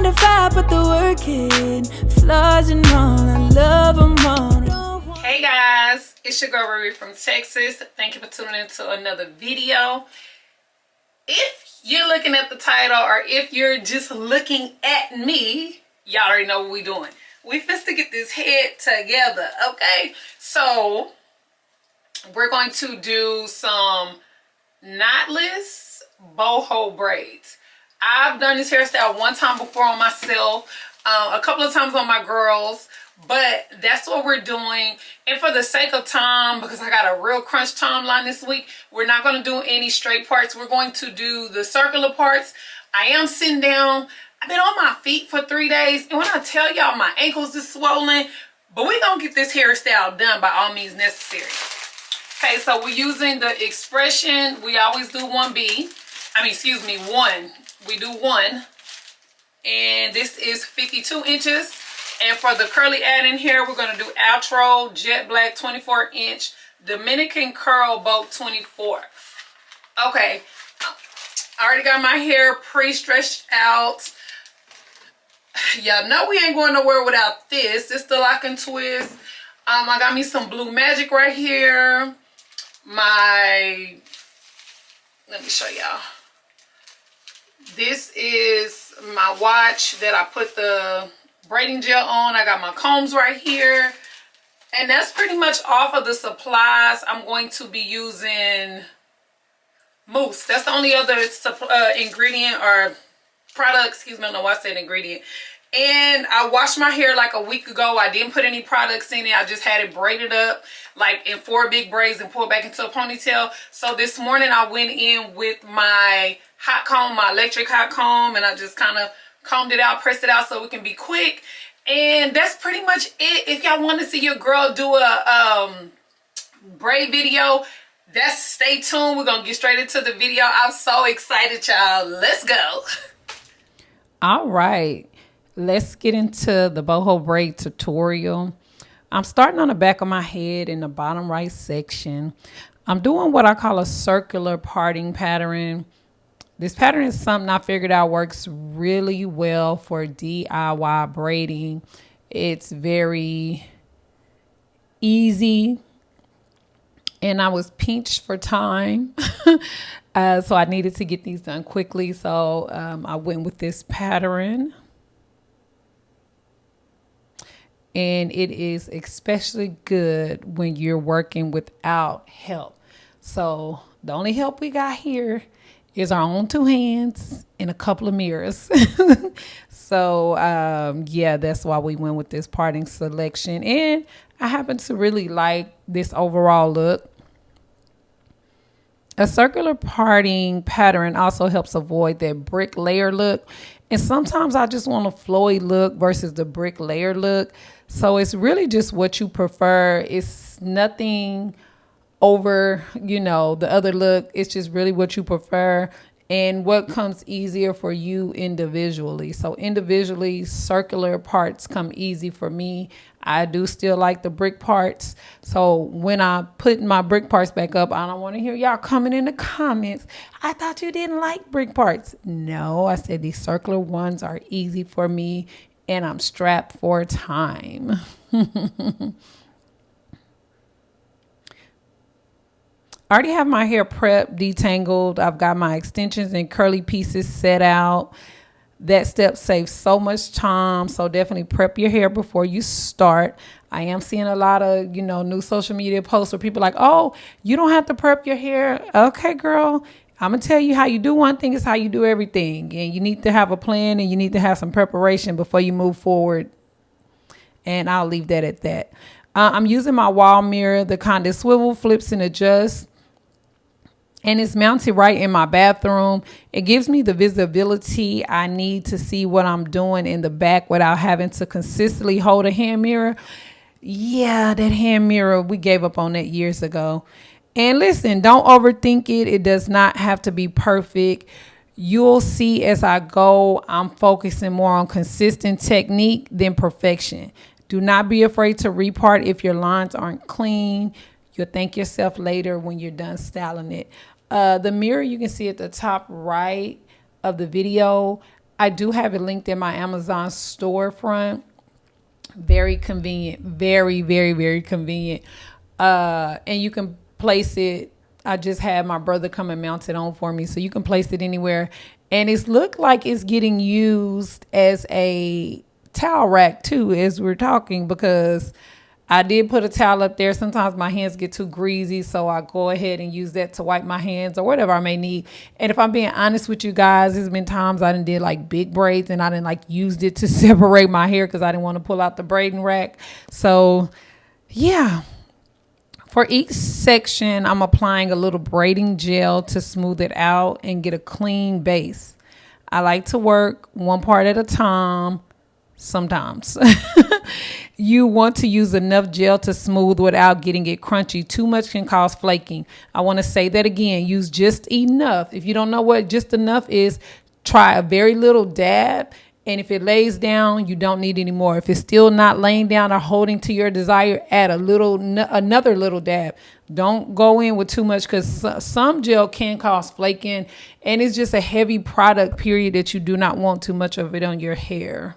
9 to 5, put the work in. Flaws and all, I love them all. Hey guys, it's your girl Ruby from Texas. Thank you for tuning in to another video. If you're looking at the title or if you're just looking at me, y'all already know what we're doing. We finna get this head together, okay? So we're going to do some knotless boho braids. I've done this hairstyle one time before on myself, a couple of times on my girls, but that's what we're doing. And for the sake of time, because I got a real crunch timeline this week, we're not going to do any straight parts. We're going to do the circular parts. I am sitting down. I've been on my feet for 3 days, and when I tell y'all my ankles is swollen, but we're going to get this hairstyle done by all means necessary. Okay, so we're using the expression. We always do 1B. Excuse me, 1. We do 1. And this is 52 inches. And for the curly add-in here, we're going to do Outro Jet Black 24-inch Dominican Curl Boat 24. Okay, I already got my hair pre-stretched out. Y'all know we ain't going nowhere without this. This is the lock and twist. I got me some Blue Magic right here. Let me show y'all. This is my watch that I put the braiding gel on. I got my combs right here. And that's pretty much all for the supplies. I'm going to be using mousse. That's the only other ingredient or product. Excuse me, I don't know why I said ingredient. And I washed my hair like a week ago. I didn't put any products in it. I just had it braided up like in 4 big braids and pulled back into a ponytail. So this morning I went in with my hot comb, my electric hot comb, and I just kind of combed it out, pressed it out so we can be quick. And that's pretty much it. If y'all want to see your girl do a braid video, stay tuned. We're going to get straight into the video. I'm so excited, y'all. Let's go. All right. Let's get into the boho braid tutorial. I'm starting on the back of my head in the bottom right section. I'm doing what I call a circular parting pattern. This pattern is something I figured out works really well for DIY braiding. It's very easy. And I was pinched for time. So I needed to get these done quickly. So I went with this pattern. And it is especially good when you're working without help. So the only help we got here is our own 2 hands and a couple of mirrors. So yeah, that's why we went with this parting selection. And I happen to really like this overall look. A circular parting pattern also helps avoid that brick layer look. And sometimes I just want a flowy look versus the brick layer look. So it's really just what you prefer. It's nothing over, the other look. It's just really what you prefer and what comes easier for you individually. So individually, circular parts come easy for me. I do still like the brick parts. So when I put my brick parts back up, I don't want to hear y'all coming in the comments, I thought you didn't like brick parts. No, I said these circular ones are easy for me and I'm strapped for time. I already have my hair prepped, detangled. I've got my extensions and curly pieces set out. That step saves so much time. So definitely prep your hair before you start. I am seeing a lot of, new social media posts where people are like, oh, you don't have to prep your hair. Okay, girl, I'm going to tell you how you do one thing is how you do everything. And you need to have a plan and you need to have some preparation before you move forward. And I'll leave that at that. I'm using my wall mirror, the kind that swivel, flips, and adjusts. And it's mounted right in my bathroom. It gives me the visibility I need to see what I'm doing in the back without having to consistently hold a hand mirror. Yeah, that hand mirror, we gave up on that years ago. And listen, don't overthink it. It does not have to be perfect. You'll see as I go, I'm focusing more on consistent technique than perfection. Do not be afraid to repart if your lines aren't clean. You'll thank yourself later when you're done styling it. The mirror you can see at the top right of the video, I do have it linked in my Amazon storefront. Very convenient, very, very, very convenient. And you can place it. I just had my brother come and mount it on for me, so you can place it anywhere. And it's looked like it's getting used as a towel rack too, as we're talking, because I did put a towel up there. Sometimes my hands get too greasy, so I go ahead and use that to wipe my hands or whatever I may need. And if I'm being honest with you guys, there's been times I done did like big braids and I didn't like used it to separate my hair because I didn't want to pull out the braiding rack. So yeah. For each section, I'm applying a little braiding gel to smooth it out and get a clean base. I like to work one part at a time. Sometimes you want to use enough gel to smooth without getting it crunchy. Too much can cause flaking. I want to say that again. Use just enough. If you don't know what just enough is, try a very little dab. And if it lays down, you don't need any more. If it's still not laying down or holding to your desire, add another little dab. Don't go in with too much, because some gel can cause flaking, and it's just a heavy product, period, that you do not want too much of it on your hair.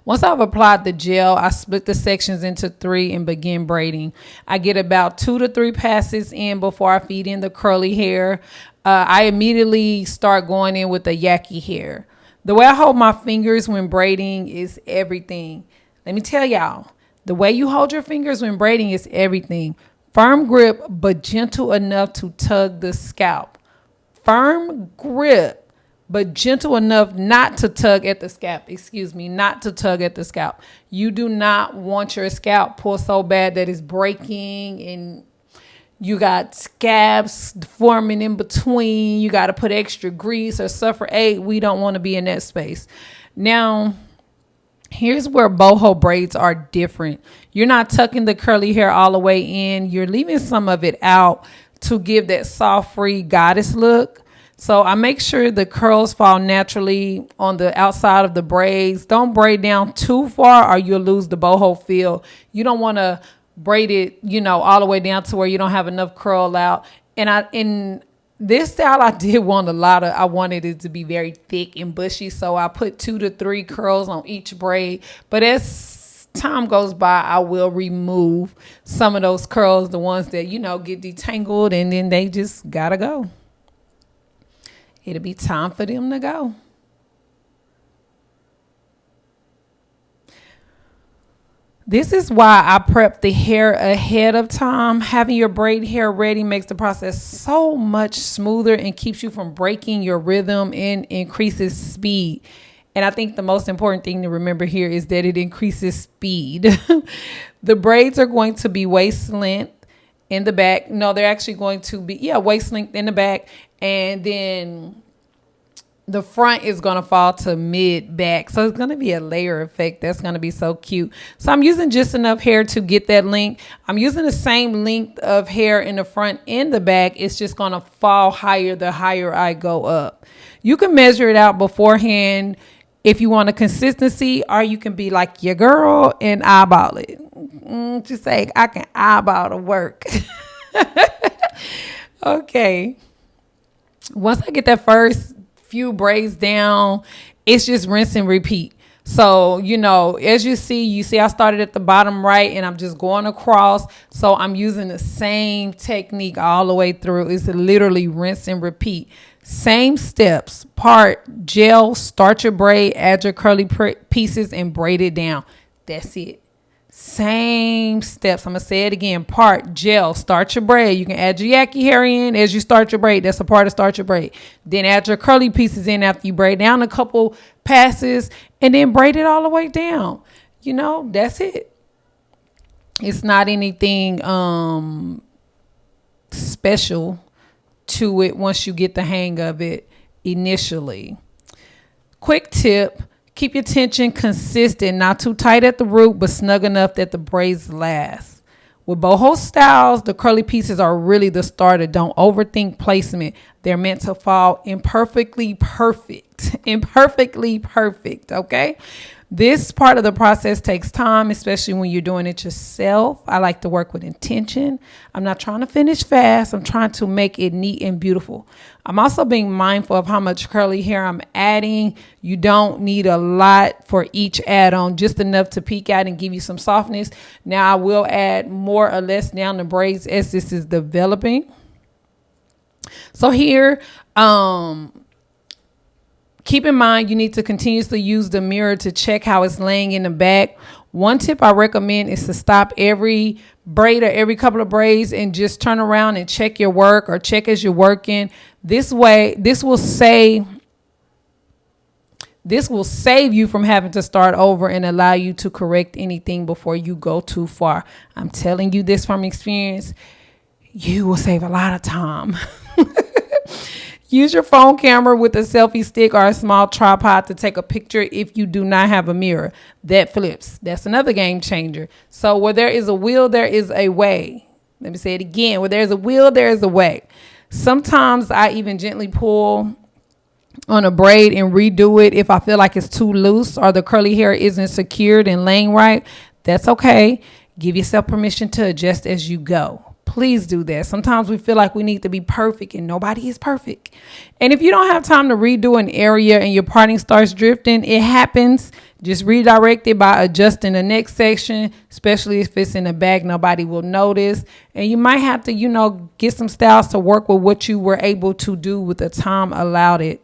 Once I've applied the gel, I split the sections into 3 and begin braiding. I get about 2 to 3 passes in before I feed in the curly hair. I immediately start going in with the yucky hair. The way I hold my fingers when braiding is everything. Let me tell y'all, the way you hold your fingers when braiding is everything. Firm grip, but gentle enough to tug the scalp. Firm grip, but gentle enough not to tug at the scalp. Not to tug at the scalp. You do not want your scalp pulled so bad that it's breaking and you got scabs forming in between. You got to put extra grease or suffer ache. We don't want to be in that space. Now, here's where boho braids are different. You're not tucking the curly hair all the way in. You're leaving some of it out to give that soft, free goddess look. So I make sure the curls fall naturally on the outside of the braids. Don't braid down too far or you'll lose the boho feel. You don't want to braid it, all the way down to where you don't have enough curl out. And in this style, I did want I wanted it to be very thick and bushy. So I put 2 to 3 curls on each braid. But as time goes by, I will remove some of those curls, the ones that, get detangled, and then they just gotta go. It'll be time for them to go. This is why I prep the hair ahead of time. Having your braid hair ready makes the process so much smoother and keeps you from breaking your rhythm and increases speed. And I think the most important thing to remember here is that it increases speed. The braids are going to be waist length in the back. No, they're actually going to be, waist length in the back. And then the front is going to fall to mid back. So it's going to be a layer effect. That's going to be so cute. So I'm using just enough hair to get that length. I'm using the same length of hair in the front and the back. It's just going to fall higher the higher I go up. You can measure it out beforehand if you want a consistency, or you can be like your girl and eyeball it. Just say, I can eyeball the work. Okay. Once I get that first few braids down, it's just rinse and repeat. So, as you see I started at the bottom right and I'm just going across. So I'm using the same technique all the way through. It's literally rinse and repeat. Same steps. Part, gel, start your braid, add your curly pieces and braid it down. That's it. Same steps. I'm going to say it again. Part, gel, start your braid. You can add your yucky hair in as you start your braid. That's a part of start your braid. Then add your curly pieces in after you braid down a couple passes and then braid it all the way down. That's it. It's not anything special to it once you get the hang of it initially. Quick tip. Keep your tension consistent, not too tight at the root, but snug enough that the braids last. With boho styles, the curly pieces are really the starter. Don't overthink placement. They're meant to fall imperfectly perfect, okay? This part of the process takes time, especially when you're doing it yourself. I like to work with intention. I'm not trying to finish fast. I'm trying to make it neat and beautiful. I'm also being mindful of how much curly hair I'm adding. You don't need a lot for each add-on, just enough to peek out and give you some softness. Now I will add more or less down the braids as this is developing. So here, keep in mind, you need to continuously use the mirror to check how it's laying in the back. One tip I recommend is to stop every braid or every couple of braids and just turn around and check your work or check as you're working. This way, this will save you from having to start over and allow you to correct anything before you go too far. I'm telling you this from experience. You will save a lot of time. Use your phone camera with a selfie stick or a small tripod to take a picture if you do not have a mirror. That flips. That's another game changer. So where there is a will, there is a way. Let me say it again. Where there's a will, there is a way. Sometimes I even gently pull on a braid and redo it if I feel like it's too loose or the curly hair isn't secured and laying right. That's okay. Give yourself permission to adjust as you go. Please do that. Sometimes we feel like we need to be perfect and nobody is perfect. And if you don't have time to redo an area and your parting starts drifting, it happens. Just redirect it by adjusting the next section, especially if it's in the back, nobody will notice. And you might have to, get some styles to work with what you were able to do with the time allowed it.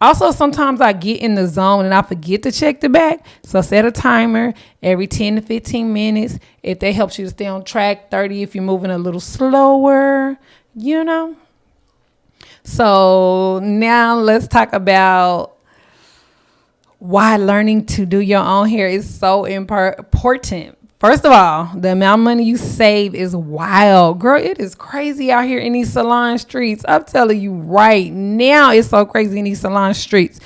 Also, sometimes I get in the zone and I forget to check the back. So set a timer every 10 to 15 minutes. If that helps you to stay on track, 30 if you're moving a little slower, So now let's talk about why learning to do your own hair is so important. First of all, the amount of money you save is wild. Girl, it is crazy out here in these salon streets. I'm telling you right now, it's so crazy in these salon streets.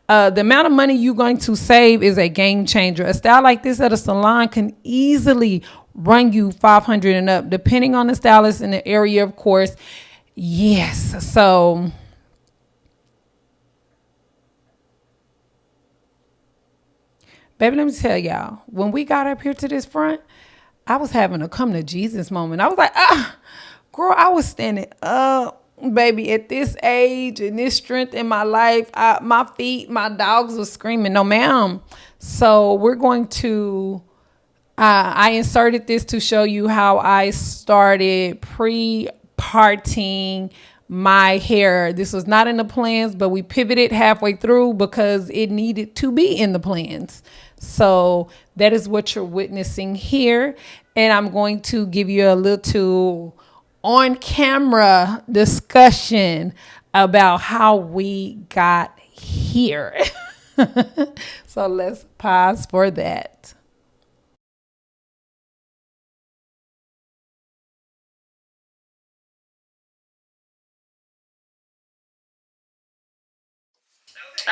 The amount of money you're going to save is a game changer. A style like this at a salon can easily run you $500 and up, depending on the stylist and the area, of course. Yes, so baby, let me tell y'all, when we got up here to this front, I was having a come to Jesus moment. I was like, girl, I was standing up, baby, at this age and this strength in my life. My feet, my dogs were screaming, no ma'am. So we're going to, I inserted this to show you how I started parting my hair. This was not in the plans, but we pivoted halfway through because it needed to be in the plans. So that is what you're witnessing here. And I'm going to give you a little on camera discussion about how we got here. So let's pause for that.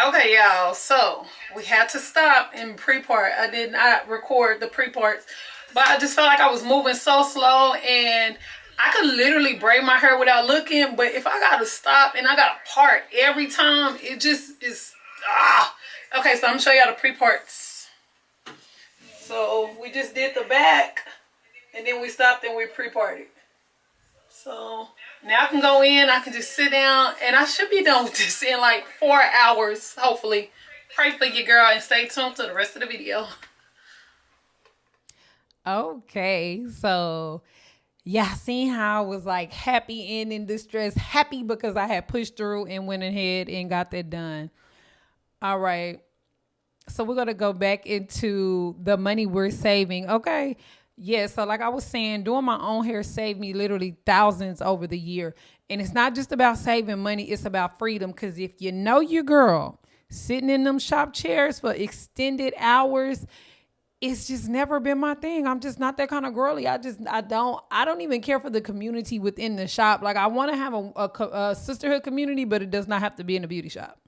Okay, y'all, so we had to stop in pre-part. I did not record the pre-parts, but I just felt like I was moving so slow and I could literally braid my hair without looking, but if I gotta stop and I gotta part every time, it just is, Okay, so I'm gonna show y'all the pre-parts. So we just did the back and then we stopped and we pre-parted. So now I can go in, I can just sit down, and I should be done with this in like 4 hours, hopefully. Pray for your girl and stay tuned to the rest of the video. Okay, so yeah, seeing how I was like happy and in distress, happy because I had pushed through and went ahead and got that done. All right, so we're going to go back into the money we're saving. Okay. Yeah, so like I was saying, doing my own hair saved me literally thousands over the year. And it's not just about saving money, it's about freedom. Because if you know your girl sitting in them shop chairs for extended hours, it's just never been my thing. I'm just not that kind of girly. I don't even care for the community within the shop. Like I want to have a sisterhood community, but it does not have to be in a beauty shop.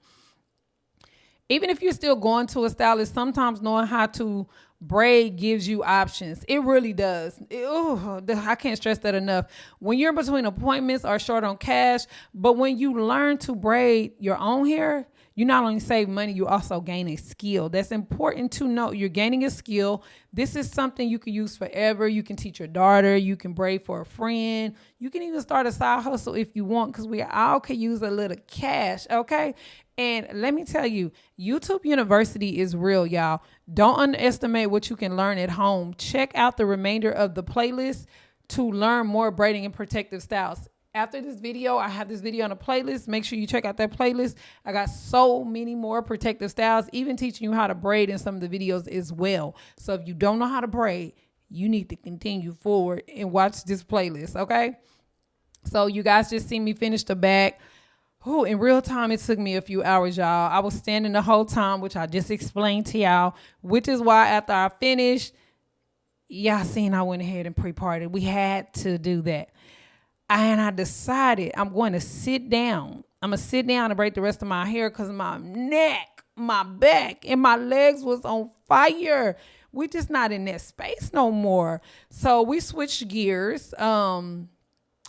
Even if you're still going to a stylist, sometimes knowing how to braid gives you options. It really does. I can't stress that enough. When you're in between appointments or short on cash, but when you learn to braid your own hair, you not only save money, you also gain a skill. That's important to know. You're gaining a skill. This is something you can use forever. You can teach your daughter. You can braid for a friend. You can even start a side hustle if you want, because we all could use a little cash, okay? And let me tell you, YouTube University is real, y'all. Don't underestimate what you can learn at home. Check out the remainder of the playlist to learn more braiding and protective styles. After this video, I have this video on a playlist. Make sure you check out that playlist. I got so many more protective styles, even teaching you how to braid in some of the videos as well. So if you don't know how to braid, you need to continue forward and watch this playlist, okay? So you guys just see me finish the back. Oh, in real time, it took me a few hours, y'all. I was standing the whole time, which I just explained to y'all, which is why after I finished, y'all seen I went ahead and pre-parted. We had to do that. And I decided I'm going to sit down. I'm going to sit down and braid the rest of my hair because my neck, my back, and my legs was on fire. We're just not in that space no more. So we switched gears.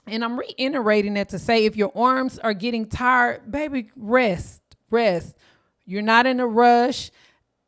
And I'm reiterating that to say, if your arms are getting tired, baby, rest. You're not in a rush.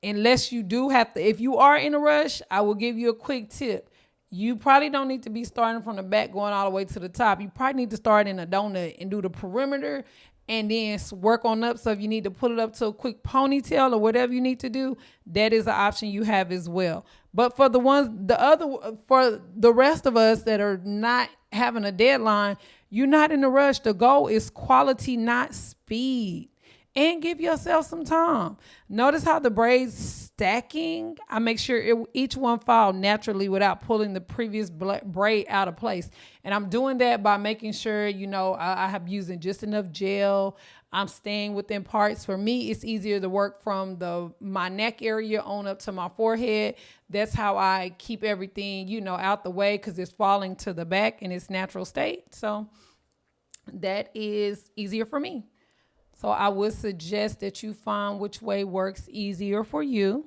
Unless you do have to, if you are in a rush, I will give you a quick tip. You probably don't need to be starting from the back going all the way to the top. You probably need to start in a donut and do the perimeter and then work on up. So if you need to put it up to a quick ponytail or whatever you need to do, that is an option you have as well. But for for the rest of us that are not having a deadline, you're not in a rush. The goal is quality, not speed. And give yourself some time. Notice how the braids stacking, I make sure each one fall naturally without pulling the previous braid out of place. And I'm doing that by making sure, I have using just enough gel. I'm staying within parts. For me, it's easier to work from my neck area on up to my forehead. That's how I keep everything, out the way, because it's falling to the back in its natural state. So that is easier for me. So I would suggest that you find which way works easier for you.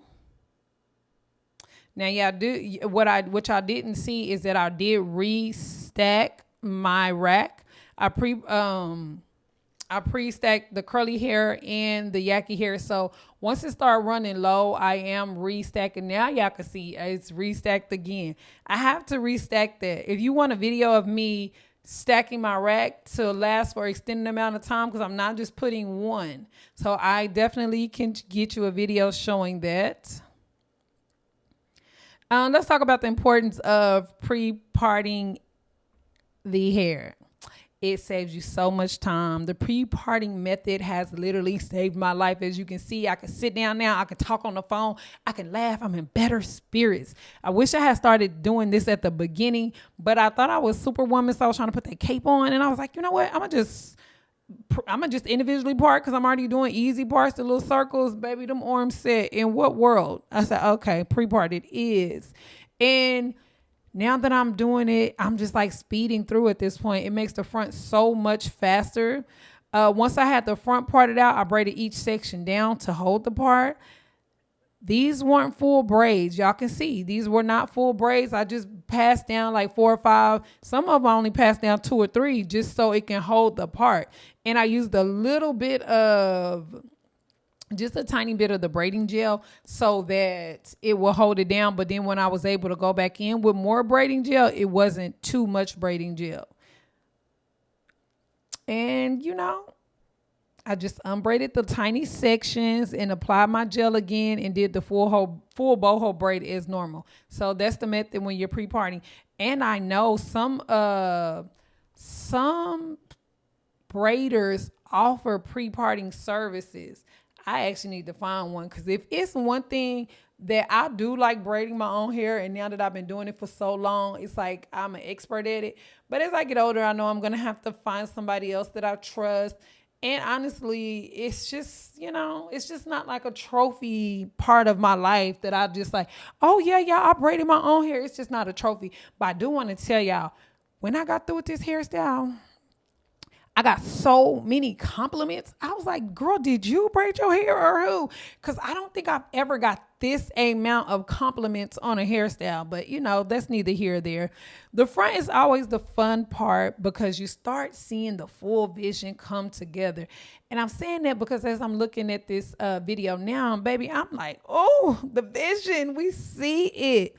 Now, what I didn't see is that I did restack my rack. I pre-stacked the curly hair and the yaki hair. So once it started running low, I am restacking. Now y'all can see it's restacked again. I have to restack that. If you want a video of me stacking my rack to last for extended amount of time, because I'm not just putting one. So I definitely can get you a video showing that. Let's talk about the importance of pre-parting the hair. It saves you so much time. The pre-parting method has literally saved my life. As you can see, I can sit down now. I can talk on the phone. I can laugh. I'm in better spirits. I wish I had started doing this at the beginning, but I thought I was Superwoman, so I was trying to put that cape on, and I was like, you know what? I'm gonna just individually part, because I'm already doing easy parts, the little circles. Baby, them arms set. In what world? I said, okay, pre-part it is. And now that I'm doing it, I'm just like speeding through at this point. It makes the front so much faster. Once I had the front parted out, I braided each section down to hold the part. These weren't full braids. Y'all can see these were not full braids. I just passed down like 4 or 5. Some of them I only passed down 2 or 3 just so it can hold the part. And I used just a tiny bit of the braiding gel so that it will hold it down. But then when I was able to go back in with more braiding gel, it wasn't too much braiding gel. And I just unbraided the tiny sections and applied my gel again and did the full boho braid as normal. So that's the method when you're pre-parting. And I know some braiders offer pre-parting services. I actually need to find one, because if it's one thing that I do, like braiding my own hair, and now that I've been doing it for so long, it's like I'm an expert at it. But as I get older, I know I'm going to have to find somebody else that I trust. And honestly, it's just, it's just not like a trophy part of my life that I just like, oh yeah, I braided my own hair. It's just not a trophy. But I do want to tell y'all, when I got through with this hairstyle, I got so many compliments. I was like, girl, did you braid your hair or who? Because I don't think I've ever got this amount of compliments on a hairstyle. But, you know, that's neither here or there. The front is always the fun part because you start seeing the full vision come together. And I'm saying that because as I'm looking at this video now, baby, I'm like, oh, the vision. We see it.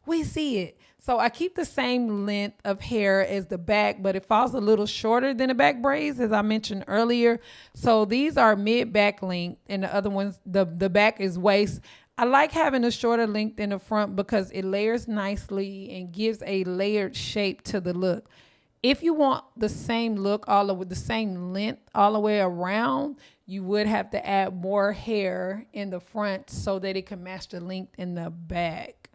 We see it. So I keep the same length of hair as the back, but it falls a little shorter than the back braids, as I mentioned earlier. So these are mid-back length, and the other ones, the back is waist. I like having a shorter length in the front because it layers nicely and gives a layered shape to the look. If you want the same look all over, the same length all the way around, you would have to add more hair in the front so that it can match the length in the back.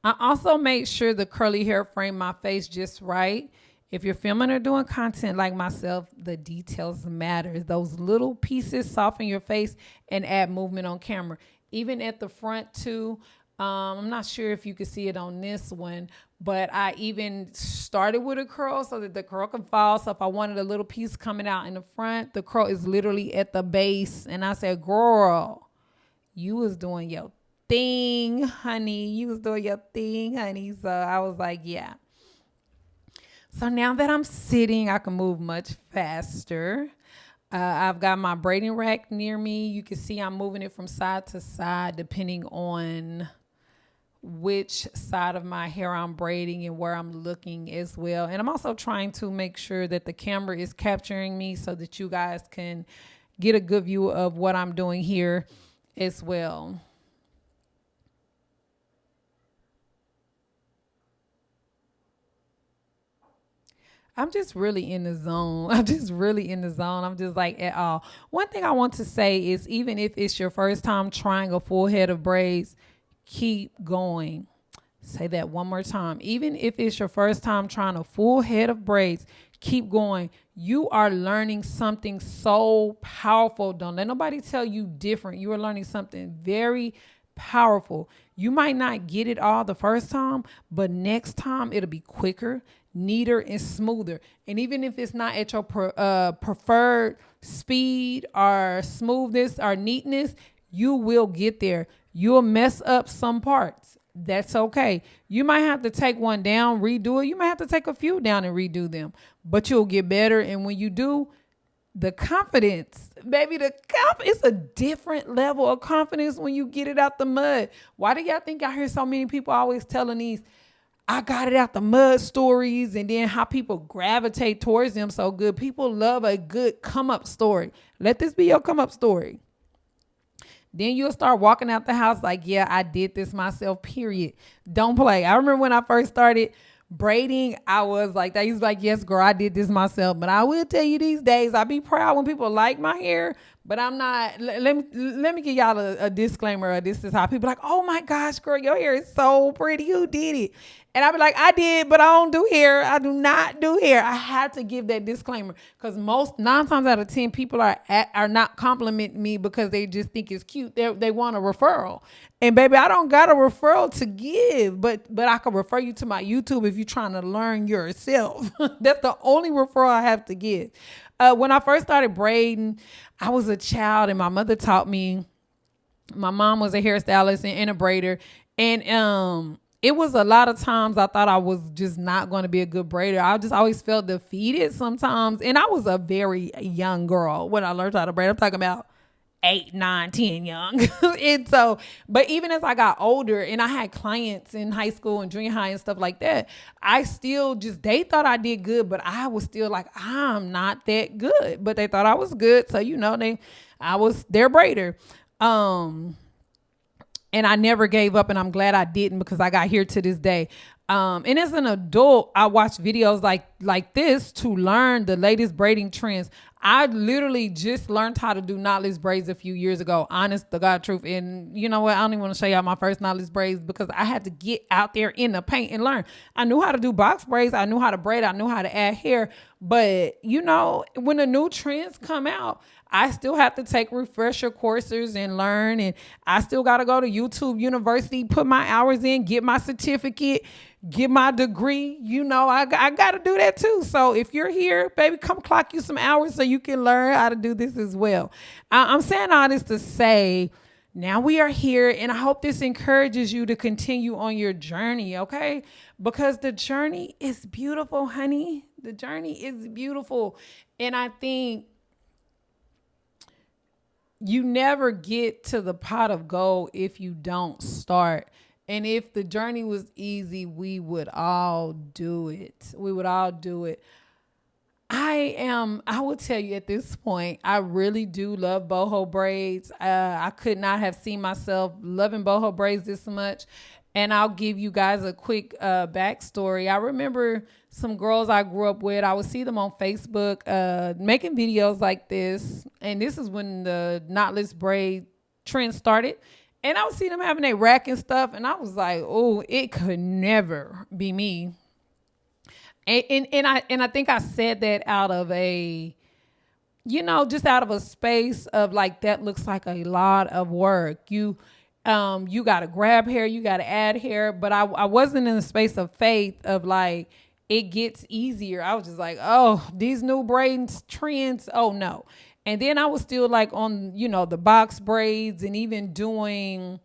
I also made sure the curly hair framed my face just right. If you're filming or doing content like myself, the details matter. Those little pieces soften your face and add movement on camera. Even at the front too. I'm not sure if you can see it on this one, but I even started with a curl so that the curl can fall. So if I wanted a little piece coming out in the front, the curl is literally at the base. And I said, girl, you was doing your thing, honey. You was doing your thing, honey. So I was like, yeah. So now that I'm sitting, I can move much faster. I've got my braiding rack near me. You can see I'm moving it from side to side depending on which side of my hair I'm braiding and where I'm looking as well. And I'm also trying to make sure that the camera is capturing me so that you guys can get a good view of what I'm doing here as well. I'm just really in the zone. I'm just really in the zone. I'm just like at all. One thing I want to say is even if it's your first time trying a full head of braids, keep going. Say that one more time. Even if it's your first time trying a full head of braids, keep going. You are learning something so powerful. Don't let nobody tell you different. You are learning something very powerful. You might not get it all the first time, but next time it'll be quicker, neater, and smoother. And even if it's not at your preferred speed or smoothness or neatness, you will get there. You'll mess up some parts. That's okay. You might have to take one down, redo it. You might have to take a few down and redo them, but you'll get better. And when you do, the confidence, baby, it's a different level of confidence when you get it out the mud. Why do y'all think I hear so many people always telling these I got it out the mud stories and then how people gravitate towards them so good? People love a good come up story. Let this be your come up story. Then you'll start walking out the house like, yeah, I did this myself, period. Don't play. I remember when I first started braiding, I was like, they was like, yes, girl, I did this myself. But I will tell you these days, I be proud when people like my hair, but I'm not. Let me give y'all a disclaimer. This is how people like, oh my gosh, girl, your hair is so pretty. Who did it? And I be like, I did, but I don't do hair. I do not do hair. I had to give that disclaimer because 9 times out of 10 people are not complimenting me because they just think it's cute. They want a referral. And baby, I don't got a referral to give, but I can refer you to my YouTube if you're trying to learn yourself. That's the only referral I have to give. When I first started braiding, I was a child and my mother taught me. My mom was a hairstylist and a braider. And it was a lot of times I thought I was just not going to be a good braider. I just always felt defeated sometimes. And I was a very young girl when I learned how to braid. I'm talking about 8, 9, 10 young. And so, but even as I got older and I had clients in high school and junior high and stuff like that, I still they thought I did good, but I was still like, I'm not that good, but they thought I was good. So, I was their braider. And I never gave up, and I'm glad I didn't because I got here to this day. And as an adult, I watch videos like this to learn the latest braiding trends. I literally just learned how to do knotless braids a few years ago, honest to God truth. And you know what? I don't even want to show y'all my first knotless braids because I had to get out there in the paint and learn. I knew how to do box braids. I knew how to braid. I knew how to add hair. But, when the new trends come out, I still have to take refresher courses and learn. And I still got to go to YouTube University, put my hours in, get my certificate, get my degree. I got to do that too. So if you're here, baby, come clock you some hours so you can learn how to do this as well. I'm saying all this to say, now we are here, and I hope this encourages you to continue on your journey, okay? Because the journey is beautiful, honey. The journey is beautiful. And I think you never get to the pot of gold if you don't start. And if the journey was easy, we would all do it. We would all do it. I will tell you at this point, I really do love boho braids. I could not have seen myself loving boho braids this much. And I'll give you guys a quick backstory. I remember some girls I grew up with. I would see them on Facebook making videos like this. And this is when the knotless braid trend started. And I would see them having their rack and stuff. And I was like, oh, it could never be me. And I think I said that out of just out of a space of like, that looks like a lot of work. You got to grab hair, you got to add hair. But I wasn't in the space of faith of like, it gets easier. I was just like, oh, these new braiding trends. Oh no. And then I was still like on, the box braids and even doing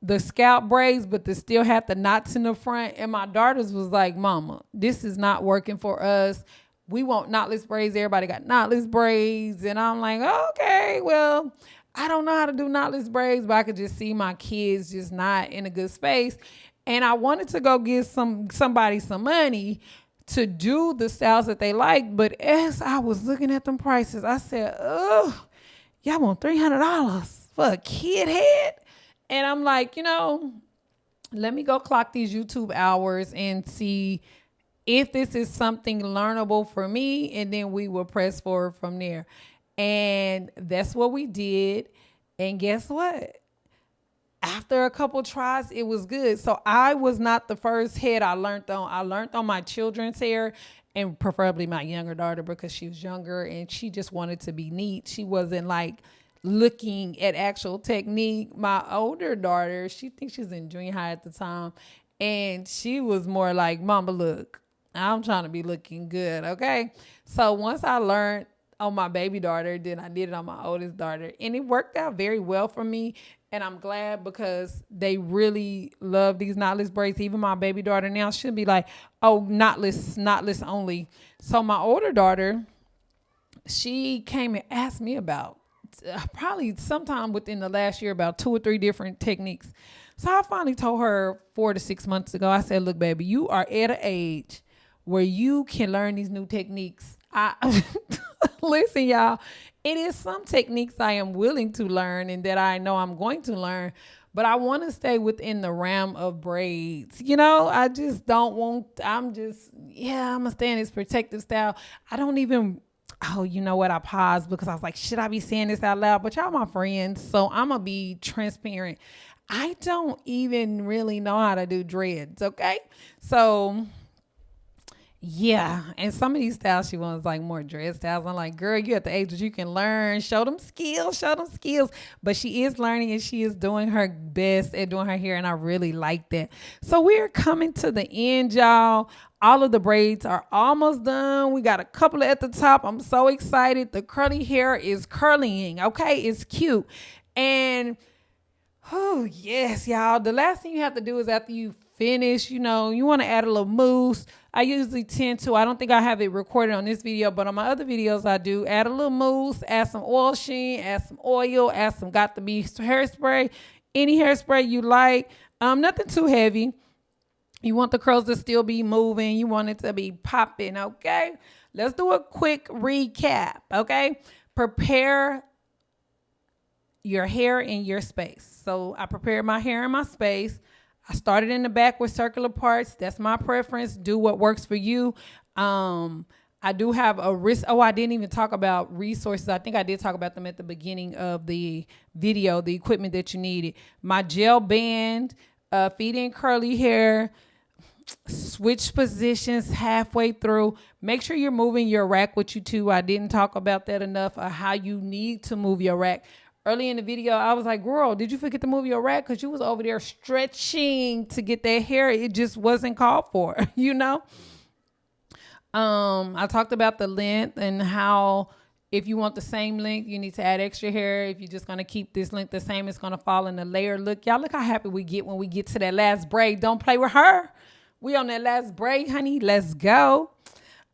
the scalp braids, but they still had the knots in the front. And my daughters was like, Mama, this is not working for us. We want knotless braids. Everybody got knotless braids. And I'm like, okay, well, I don't know how to do knotless braids, but I could just see my kids just not in a good space. And I wanted to go give somebody some money to do the styles that they like. But as I was looking at them prices, I said, oh, y'all want $300 for a kid head? And I'm like, let me go clock these YouTube hours and see if this is something learnable for me. And then we will press forward from there. And that's what we did. And guess what? After a couple tries, it was good. So I was not the first head I learned on. I learned on my children's hair, and preferably my younger daughter, because she was younger and she just wanted to be neat. She wasn't like looking at actual technique. My older daughter, she thinks she's in junior high at the time, and she was more like, Mama, look, I'm trying to be looking good, okay? So once I learned on my baby daughter, then I did it on my oldest daughter, and it worked out very well for me. And I'm glad, because they really love these knotless braids. Even my baby daughter now, she'll be like, oh, knotless only. So my older daughter, she came and asked me about probably sometime within the last year about 2 or 3 different techniques. So I finally told her 4 to 6 months ago, I said, look, baby, you are at an age where you can learn these new techniques. Listen, y'all, it is some techniques I am willing to learn and that I know I'm going to learn, but I want to stay within the realm of braids. I just don't want, I'm going to stay in this protective style. I don't even, you know what? I paused because I was like, should I be saying this out loud? But y'all my friends, so I'm going to be transparent. I don't even really know how to do dreads, okay? So yeah, and some of these styles she wants like more dread styles. I'm like, girl, you at the age that you can learn. Show them skills. But she is learning, and she is doing her best at doing her hair, and I really like that. So we're coming to the end, y'all. All of the braids are almost done. We got a couple at the top. I'm so excited. The curly hair is curling, okay? It's cute. And oh, yes, y'all. The last thing you have to do is after you finish, you want to add a little mousse. I usually tend to, I don't think I have it recorded on this video, but on my other videos I do add a little mousse, add some oil sheen, add some oil, add some Got to Be hairspray, any hairspray you like. Nothing too heavy. You want the curls to still be moving. You want it to be popping, okay? Let's do a quick recap, okay? Prepare your hair in your space. So I prepared my hair in my space. I started in the back with circular parts. That's my preference. Do what works for you. I do have a wrist. Oh, I didn't even talk about resources. I think I did talk about them at the beginning of the video, the equipment that you needed. My gel band, feed in curly hair. Switch positions halfway through. Make sure you're moving your rack with you too. I didn't talk about that enough, of how you need to move your rack. Early in the video, I was like, girl, did you forget to move your rack? Because you was over there stretching to get that hair. It just wasn't called for, you know? I talked about the length and how if you want the same length, you need to add extra hair. If you're just going to keep this length the same, it's going to fall in the layer. Look, y'all, look how happy we get when we get to that last braid. Don't play with her. We on that last braid, honey. Let's go.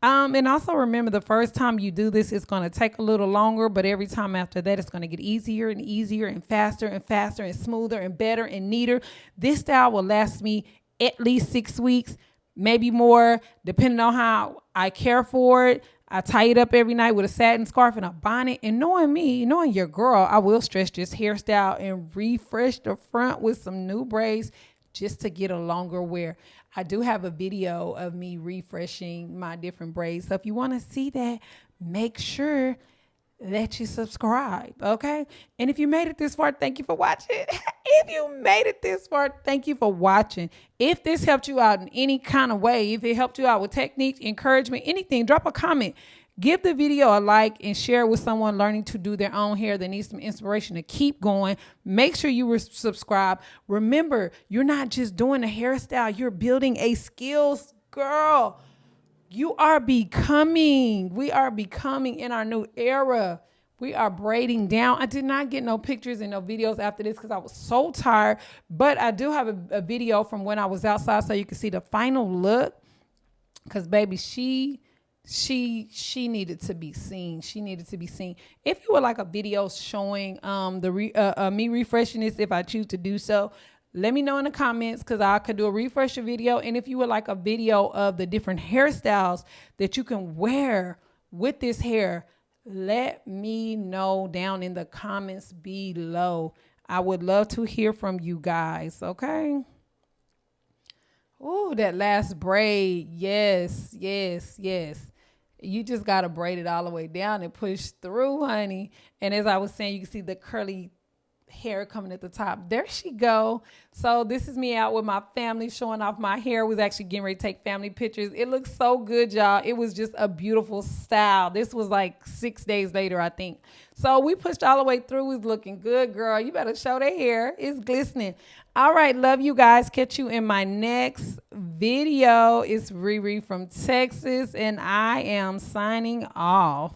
And also remember, the first time you do this, it's going to take a little longer, but every time after that, it's going to get easier and easier and faster and smoother and better and neater. This style will last me at least 6 weeks, maybe more, depending on how I care for it. I tie it up every night with a satin scarf and a bonnet. And knowing me, knowing your girl, I will stretch this hairstyle and refresh the front with some new braids just to get a longer wear. I do have a video of me refreshing my different braids. So if you want to see that, make sure that you subscribe, okay? And if you made it this far, thank you for watching. If you made it this far, thank you for watching. If this helped you out in any kind of way, if it helped you out with techniques, encouragement, anything, drop a comment. Give the video a like and share it with someone learning to do their own hair that needs some inspiration to keep going. Make sure you subscribe. Remember, you're not just doing a hairstyle. You're building a skills, girl. You are becoming. We are becoming in our new era. We are braiding down. I did not get no pictures and no videos after this because I was so tired. But I do have a video from when I was outside so you can see the final look. Because, baby, she needed to be seen. She needed to be seen. If you would like a video showing me refreshing this, if I choose to do so, let me know in the comments because I could do a refresher video. And if you would like a video of the different hairstyles that you can wear with this hair, let me know down in the comments below. I would love to hear from you guys, okay? Ooh, that last braid. Yes, yes, yes. You just got to braid it all the way down and push through, honey. And as I was saying, you can see the curly hair coming at the top. There she go. So this is me out with my family showing off my hair. Was actually getting ready to take family pictures. It looks so good, y'all. It was just a beautiful style. This was like 6 days later, I think. So we pushed all the way through. It's looking good, girl. You better show the hair. It's glistening. All right, love you guys. Catch you in my next video. It's Riri from Texas, and I am signing off.